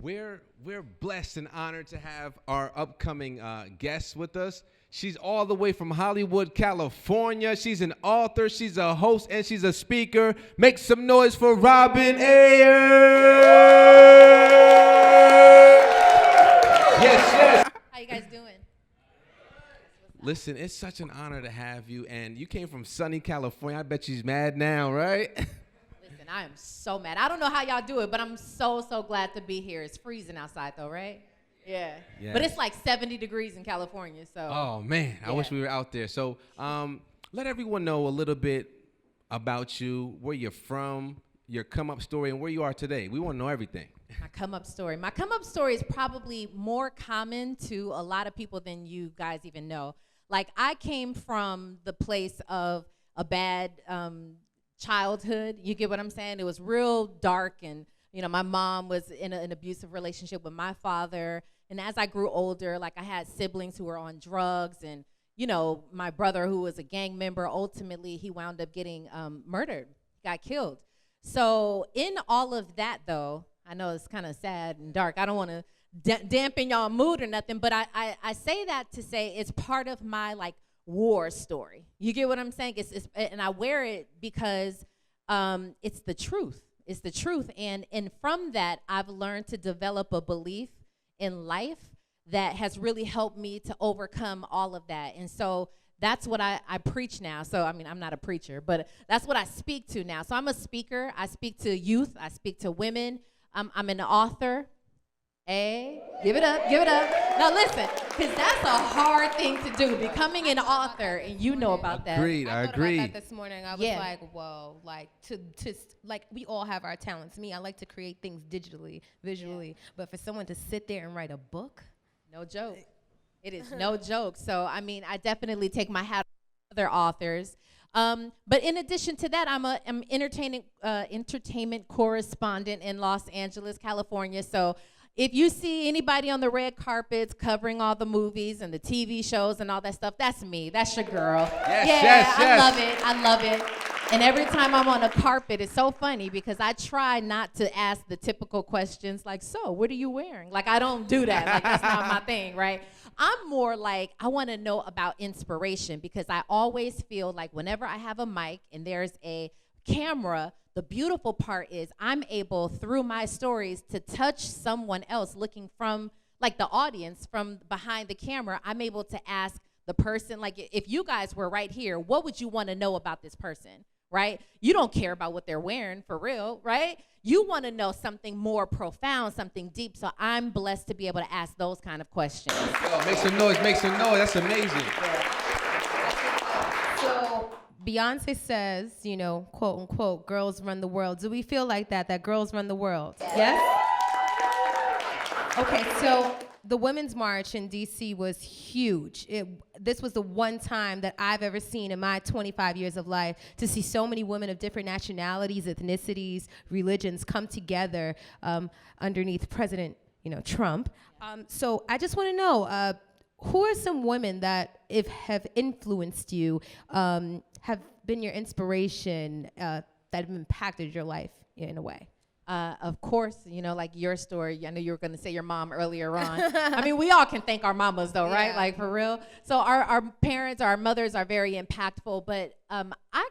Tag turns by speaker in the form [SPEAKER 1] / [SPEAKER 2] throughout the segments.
[SPEAKER 1] We're blessed and honored to have our upcoming guest with us. She's all the way from Hollywood, California. She's an author, she's a host, and she's a speaker. Make some noise for Robin Ayers! Yes.
[SPEAKER 2] How you guys doing?
[SPEAKER 1] Listen, it's such an honor to have you, and you came from sunny California. I bet she's mad now, right?
[SPEAKER 2] Listen, I am so mad. I don't know how y'all do it, but I'm so glad to be here. It's freezing outside, though, right? Yeah. But it's like 70 degrees in California, so.
[SPEAKER 1] Oh, man. I wish we were out there. So let everyone know a little bit about you, where you're from, your come-up story, and where you are today. We want to know everything.
[SPEAKER 2] My come-up story. My come-up story is probably more common to a lot of people than you guys even know. Like, I came from the place of a bad childhood. You get what I'm saying? It was real dark, and, you know, my mom was in an abusive relationship with my father. And as I grew older, like, I had siblings who were on drugs, and, you know, my brother, who was a gang member, ultimately, he wound up getting murdered, got killed. So in all of that, though, I know it's kind of sad and dark. I don't want to dampen y'all mood or nothing, but I say that to say it's part of my, like, war story. You get what I'm saying? And I wear it because it's the truth. It's the truth. And from that, I've learned to develop a belief in life that has really helped me to overcome all of that. And so that's what I preach now. So, I mean, I'm not a preacher, but that's what I speak to now. So I'm a speaker. I speak to youth. I speak to women. I'm an author. Hey, give it up, give it up. Now listen, because that's a hard thing to do, becoming an author, and you know about that.
[SPEAKER 1] Agreed, I agree.
[SPEAKER 3] About that this morning. I was like, whoa, like like we all have our talents. Me, I like to create things digitally, visually, but for someone to sit there and write a book,
[SPEAKER 2] no joke. It is no joke. So I mean, I definitely take my hat off to other authors. But in addition to that, I'm entertainment correspondent in Los Angeles, California. So if you see anybody on the red carpets covering all the movies and the TV shows and all that stuff, that's me. That's your girl.
[SPEAKER 1] Yes.
[SPEAKER 2] I love it. I love it. And every time I'm on a carpet, it's so funny because I try not to ask the typical questions like, so, what are you wearing? Like, I don't do that. Like, that's not my thing, right? I'm more like, I want to know about inspiration because I always feel like whenever I have a mic and there's a camera, the beautiful part is I'm able, through my stories, to touch someone else looking from, like, the audience from behind the camera. I'm able to ask the person, like, if you guys were right here, what would you want to know about this person, right? You don't care about what they're wearing, for real, right? You want to know something more profound, something deep, so I'm blessed to be able to ask those kind of questions.
[SPEAKER 1] Yo, make some noise, that's amazing.
[SPEAKER 3] So Beyonce says, you know, quote unquote, girls run the world. Do we feel like that girls run the world? Yes? Okay, so the Women's March in D.C. was huge. This was the one time that I've ever seen in my 25 years of life to see so many women of different nationalities, ethnicities, religions come together underneath President, Trump. So I just want to know, who are some women that have influenced you, have been your inspiration, that have impacted your life in a way?
[SPEAKER 2] Of course, like your story. I know you were going to say your mom earlier on. I mean, we all can thank our mamas, though, right?
[SPEAKER 3] Yeah.
[SPEAKER 2] Like, for real. So our parents, our mothers are very impactful. But I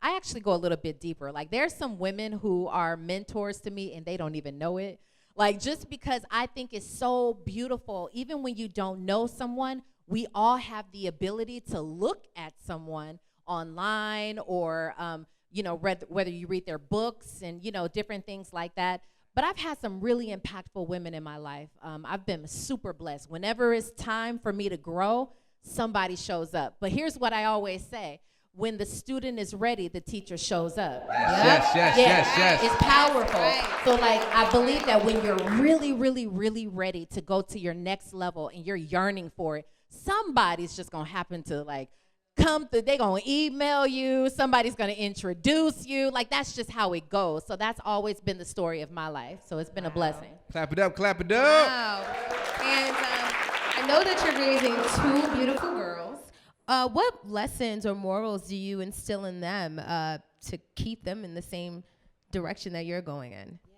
[SPEAKER 2] actually go a little bit deeper. Like, there's some women who are mentors to me, and they don't even know it. Like, just because I think it's so beautiful, even when you don't know someone, we all have the ability to look at someone online or whether you read their books and, different things like that. But I've had some really impactful women in my life. I've been super blessed. Whenever it's time for me to grow, somebody shows up. But here's what I always say. When the student is ready, the teacher shows up.
[SPEAKER 1] Yes.
[SPEAKER 2] It's powerful.
[SPEAKER 3] Right.
[SPEAKER 2] So, like, I believe that when you're really, really, really ready to go to your next level and you're yearning for it, somebody's just going to happen to, like, come through. They're going to email you. Somebody's going to introduce you. Like, that's just how it goes. So that's always been the story of my life. So it's been a blessing.
[SPEAKER 1] Clap it up.
[SPEAKER 3] Wow. And I know that you're raising two beautiful girls. What lessons or morals do you instill in them to keep them in the same direction that you're going in?
[SPEAKER 2] Yeah.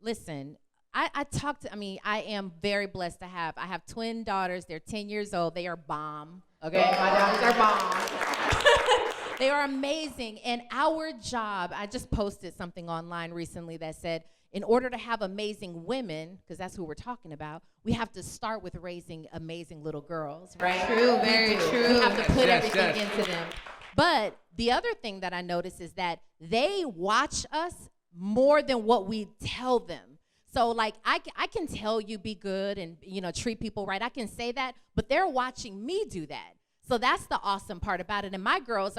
[SPEAKER 2] Listen, I am very blessed to have. I have twin daughters. They're 10 years old. They are bomb. Okay, my daughters are bomb. They are amazing. And our job, I just posted something online recently that said, in order to have amazing women, because that's who we're talking about, we have to start with raising amazing little girls, right?
[SPEAKER 3] True, very true.
[SPEAKER 2] We have to put
[SPEAKER 1] Yes,
[SPEAKER 2] everything
[SPEAKER 1] yes.
[SPEAKER 2] into them. But the other thing that I notice is that they watch us more than what we tell them. So like I can tell you be good and treat people right. I can say that, but they're watching me do that. So that's the awesome part about it. And my girls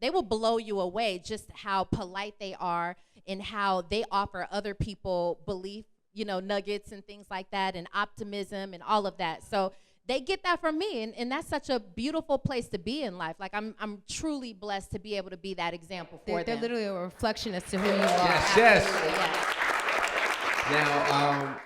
[SPEAKER 2] they will blow you away just how polite they are and how they offer other people belief, nuggets and things like that and optimism and all of that. So they get that from me, and that's such a beautiful place to be in life. Like I'm truly blessed to be able to be that example for them.
[SPEAKER 3] They're literally a reflection as to who you are.
[SPEAKER 1] Yes.
[SPEAKER 2] Absolutely, yes.
[SPEAKER 1] Now,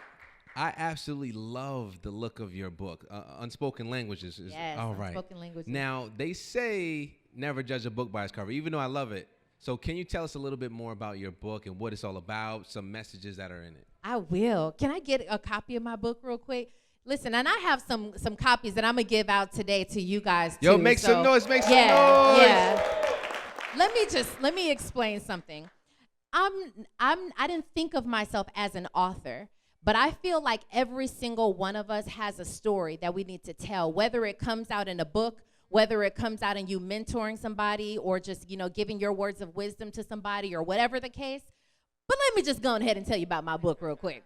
[SPEAKER 1] I absolutely love the look of your book. Unspoken Languages is
[SPEAKER 2] Yes,
[SPEAKER 1] all right.
[SPEAKER 2] Unspoken Languages.
[SPEAKER 1] Now, they say never judge a book by its cover, even though I love it. So can you tell us a little bit more about your book and what it's all about, some messages that are in it?
[SPEAKER 2] I will. Can I get a copy of my book real quick? Listen, and I have some copies that I'm gonna give out today to you guys too.
[SPEAKER 1] Yo, make some noise, make some noise.
[SPEAKER 2] Yeah. Let me explain something. I didn't think of myself as an author, but I feel like every single one of us has a story that we need to tell, whether it comes out in a book, whether it comes out in you mentoring somebody or just, giving your words of wisdom to somebody or whatever the case. But let me just go ahead and tell you about my book real quick.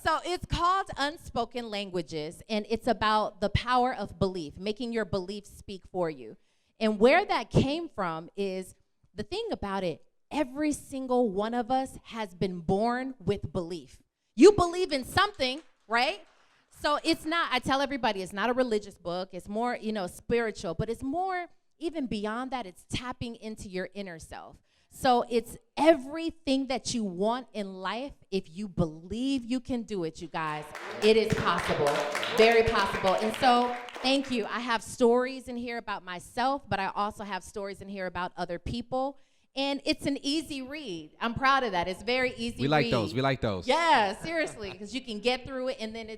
[SPEAKER 2] So it's called Unspoken Languages, and it's about the power of belief, making your beliefs speak for you. And where that came from is the thing about it, every single one of us has been born with belief. You believe in something, right? So it's not, I tell everybody, it's not a religious book. It's more, spiritual, but it's more, even beyond that, it's tapping into your inner self. So it's everything that you want in life. If you believe you can do it, you guys, it is possible, very possible. And so thank you. I have stories in here about myself, but I also have stories in here about other people. And it's an easy read. I'm proud of that. It's very easy
[SPEAKER 1] We like
[SPEAKER 2] read.
[SPEAKER 1] those. We like those.
[SPEAKER 2] Yeah, seriously, because you can get through it, and then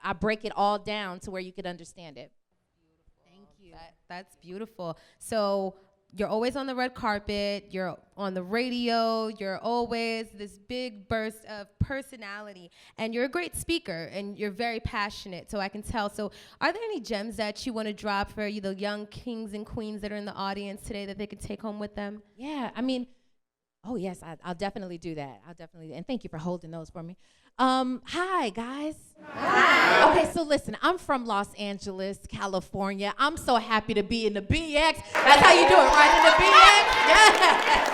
[SPEAKER 2] I break it all down to where you could understand it. Thank you.
[SPEAKER 3] That's beautiful. So you're always on the red carpet, you're on the radio, you're always this big burst of personality, and you're a great speaker, and you're very passionate, so I can tell. So are there any gems that you want to drop for the young kings and queens that are in the audience today that they can take home with them?
[SPEAKER 2] Yeah, oh yes, I'll definitely do that. And thank you for holding those for me. Hi, guys. Hi. Okay, so listen, I'm from Los Angeles, California. I'm so happy to be in the BX. That's how you do it, right? In the BX? Yes.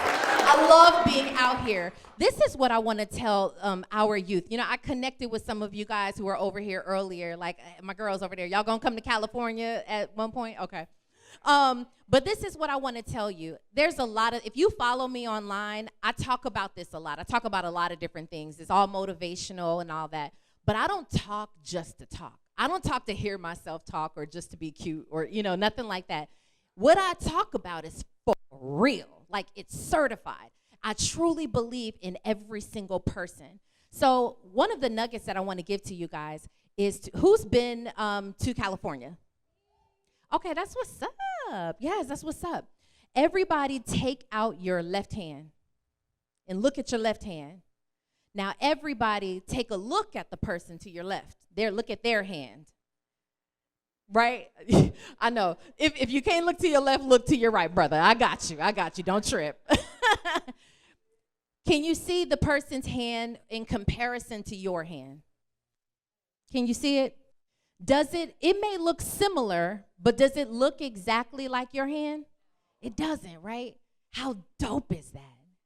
[SPEAKER 2] I love being out here. This is what I want to tell our youth. I connected with some of you guys who were over here earlier, like my girls over there. Y'all gonna come to California at one point? Okay. But this is what I want to tell you. There's a lot of, if you follow me online, I talk about this a lot. I talk about a lot of different things. It's all motivational and all that. But I don't talk just to talk. I don't talk to hear myself talk or just to be cute or, nothing like that. What I talk about is for real. Like, it's certified. I truly believe in every single person. So one of the nuggets that I want to give to you guys is, who's been to California? Okay, that's what's up. Yes, that's what's up. Everybody take out your left hand and look at your left hand. Now, everybody take a look at the person to your left. Look at their hand. Right? I know. If you can't look to your left, look to your right, brother. I got you. Don't trip. Can you see the person's hand in comparison to your hand? Can you see it? It may look similar, but does it look exactly like your hand? It doesn't, right? How dope is that?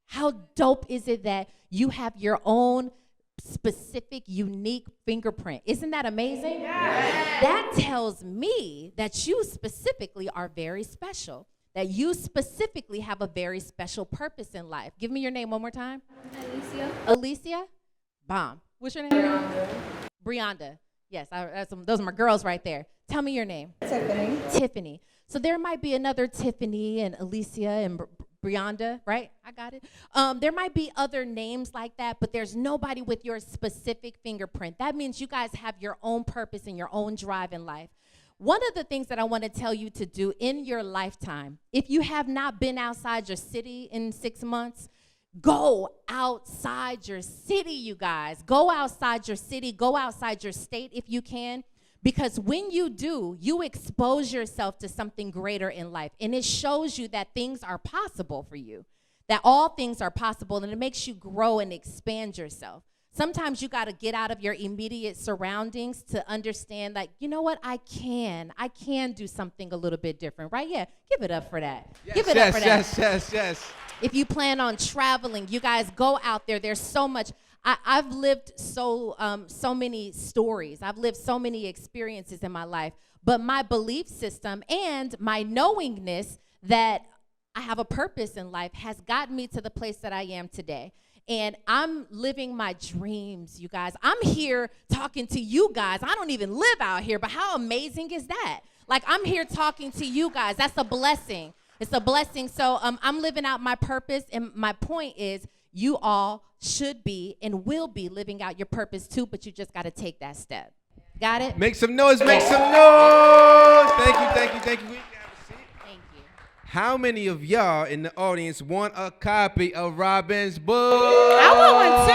[SPEAKER 2] How dope is it that you have your own specific, unique fingerprint? Isn't that amazing? Yes. That tells me that you specifically are very special, that you specifically have a very special purpose in life. Give me your name one more time. Alicia? Bomb. What's your name? Brianda. Yes, those are my girls right there. Tell me your name.
[SPEAKER 4] Tiffany.
[SPEAKER 2] Tiffany. So there might be another Tiffany and Alicia and Brianda, right? I got it. There might be other names like that, but there's nobody with your specific fingerprint. That means you guys have your own purpose and your own drive in life. One of the things that I want to tell you to do in your lifetime, if you have not been outside your city in 6 months, go outside your city, you guys. Go outside your city. Go outside your state if you can. Because when you do, you expose yourself to something greater in life. And it shows you that things are possible for you, that all things are possible, and it makes you grow and expand yourself. Sometimes you got to get out of your immediate surroundings to understand, like, you know what, I can do something a little bit different, right? Yeah, give it up for that. Give it up for that.
[SPEAKER 1] Yes.
[SPEAKER 2] If you plan on traveling, you guys go out there. There's so much. I've lived so many stories. I've lived so many experiences in my life. But my belief system and my knowingness that I have a purpose in life has gotten me to the place that I am today. And I'm living my dreams, you guys. I'm here talking to you guys. I don't even live out here, but how amazing is that? Like, I'm here talking to you guys. That's a blessing. It's a blessing. So I'm living out my purpose, and my point is you all should be and will be living out your purpose too, but you just got to take that step. Got it?
[SPEAKER 1] Make some noise, make some noise. Thank you. We can have a seat.
[SPEAKER 2] Thank you.
[SPEAKER 1] How many of y'all in the audience want a copy of Robin's book?
[SPEAKER 3] I want one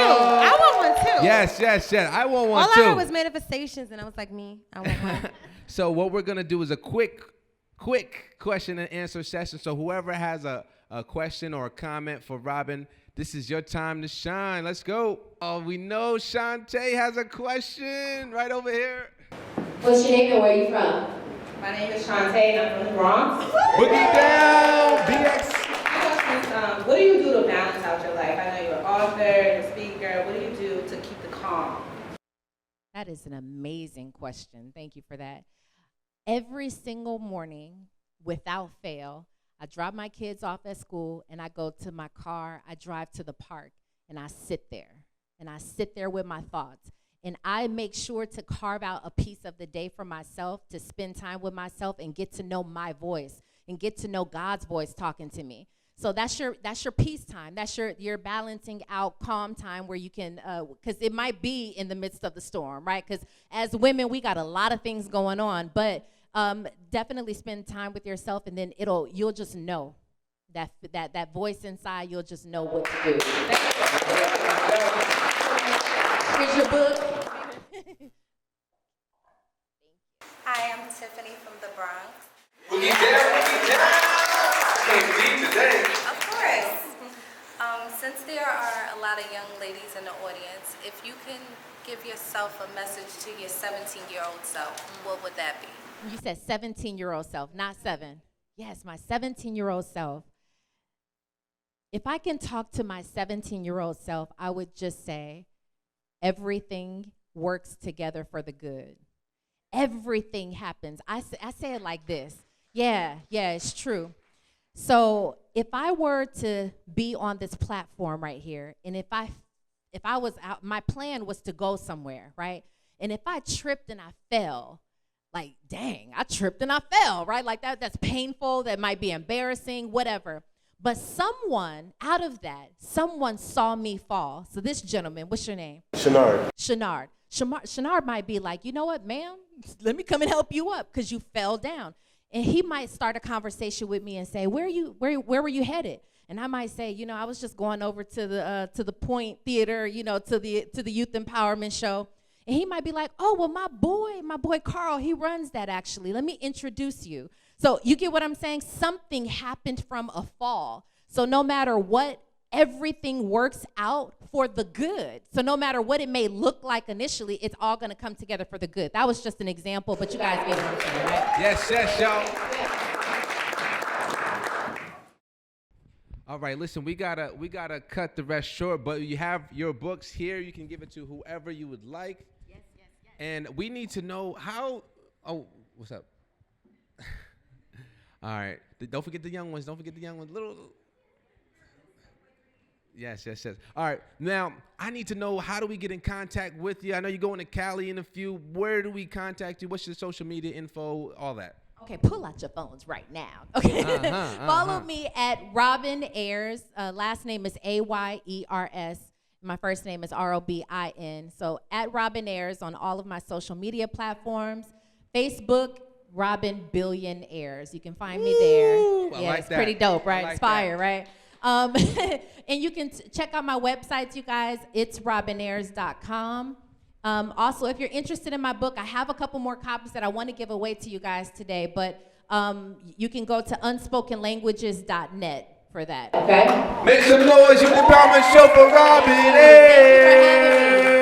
[SPEAKER 3] too.
[SPEAKER 1] Yes. I want one
[SPEAKER 3] All
[SPEAKER 1] too.
[SPEAKER 3] I heard was manifestations, and I was like, I want one.
[SPEAKER 1] So what we're going to do is a quick question and answer session. So whoever has a question or a comment for Robin, this is your time to shine. Let's go. Oh, we know Shantae has a question right over here.
[SPEAKER 2] What's your name and where are you from?
[SPEAKER 4] My name is Shantae, I'm from the Bronx.
[SPEAKER 1] Boogie down, BX.
[SPEAKER 4] What do you do to balance out your life? I know you're an author, you're a speaker. What do you do to keep the calm?
[SPEAKER 2] That is an amazing question. Thank you for that. Every single morning, without fail, I drop my kids off at school, and I go to my car, I drive to the park, and I sit there. And I sit there with my thoughts. And I make sure to carve out a piece of the day for myself, to spend time with myself and get to know my voice and get to know God's voice talking to me. So that's your peace time. That's your balancing out calm time where you can, because it might be in the midst of the storm, right? Because as women, we got a lot of things going on, but definitely spend time with yourself, and then you'll just know that voice inside. You'll just know what to do. Here's your book.
[SPEAKER 5] Hi, I'm Tiffany from the Bronx.
[SPEAKER 1] Boogie down. Today.
[SPEAKER 5] Of course. Since there are a lot of young ladies in the audience, if you can give yourself a message to your 17-year-old self, what would that be?
[SPEAKER 2] You said 17-year-old self, not 7. Yes, my 17-year-old self. If I can talk to my 17-year-old self, I would just say, everything works together for the good. Everything happens. I say it like this. Yeah, it's true. So if I were to be on this platform right here, and if I was out, my plan was to go somewhere, right? And if I tripped and I fell, like, dang, I tripped and I fell, right? Like that's painful, that might be embarrassing, whatever. But someone someone saw me fall. So this gentleman, what's your name? Shenard might be like, you know what, ma'am? Let me come and help you up because you fell down. And he might start a conversation with me and say, where were you headed? And I might say, I was just going over to the Point Theater, to the Youth Empowerment Show. And he might be like, oh, well, my boy Carl, he runs that actually. Let me introduce you. So you get what I'm saying? Something happened from a fall. So no matter what, everything works out for the good. So no matter what it may look like initially, it's all going to come together for the good. That was just an example, but you guys get what I'm saying, right?
[SPEAKER 1] Yes, y'all. All right, listen, we gotta cut the rest short, but you have your books here. You can give it to whoever you would like.
[SPEAKER 2] Yes.
[SPEAKER 1] And we need to know how. Oh, what's up? All right. Don't forget the young ones. Little. Yes. All right. Now, I need to know, how do we get in contact with you? I know you're going to Cali in a few. Where do we contact you? What's your social media info? All that.
[SPEAKER 2] Okay, pull out your phones right now. Okay, follow me at Robin Ayers. Last name is Ayers. My first name is Robin. So at Robin Ayers on all of my social media platforms. Facebook, Robin Billionaires. You can find me there.
[SPEAKER 1] Like
[SPEAKER 2] it's
[SPEAKER 1] that.
[SPEAKER 2] pretty dope, right?
[SPEAKER 1] Like
[SPEAKER 2] It's fire, right? And you can check out my websites, you guys. It's robinayers.com. Also, if you're interested in my book, I have a couple more copies that I want to give away to you guys today, but you can go to unspokenlanguages.net for that, okay?
[SPEAKER 1] Make some noise, you the Empowerment Show for Robin.
[SPEAKER 2] Thank you for having me.